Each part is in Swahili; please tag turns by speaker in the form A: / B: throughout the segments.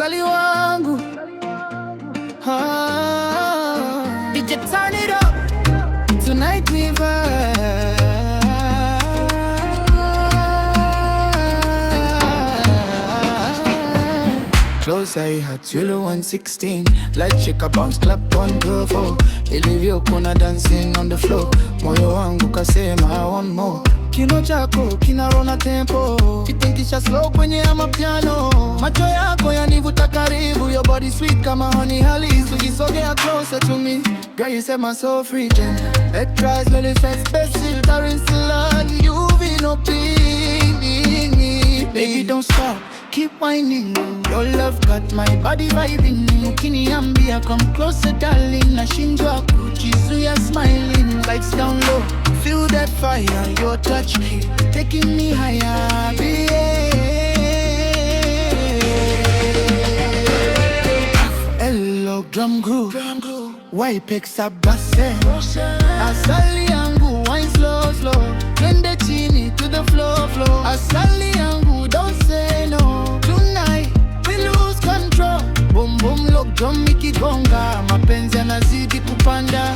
A: asali wangu. Did you turn it up? Tonight we vibe. Close eye hat, yellow 116. Light shake a bounce, clap on profile. Ilivyo kuna dancing on the floor. Moyo wangu kasema I want more. Kino chako kinarona tempo, kitingisha slow kwenye amapiano. Macho yako yanivuta karibu, your body sweet kama honey halis. Ukisogea closer to me, girl you set my soul free. Head tries, little fast, special, current salad. You've been up in me. Baby don't stop, keep whining. Your love got my body vibing. Ukiniambia come closer darling, nashindwa kujizuia smiling. Lights down low, feel that fire, your touch keep taking me higher, Hello drum groove, Wipex abase. Asali yangu wine slow slow, twende chini to the floor floor. Asali yangu don't say no, tonight we lose control. Boom boom look drum ikigonga, mapenzi yanazidi kupanda.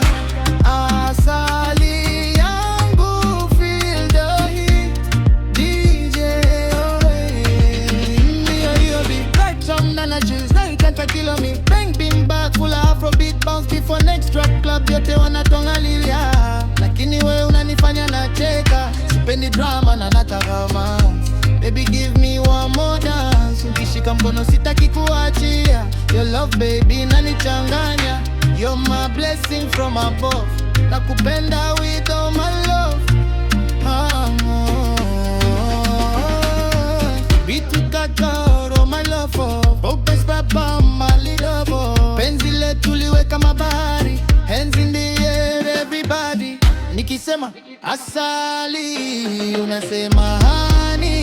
A: Asali yangu feel the heat, DJ yo be like some energies, now you can't kill me. Bang beam back full of Afrobeat bounce before next drop club. Yote wanatonga lilia, lakini we unanifanya nacheka. Sipendi drama na nataka romance. Baby give me one more dance. Ukishika mkono sitaki kuachia. Your love baby nanichanganya. You're my blessing from above. Nakupenda with all my love. Bitu kakaro my love for Focus papa my little boy. Penzi letu liweka mabari. Hands in the air everybody. Nikisema asali unasema honey.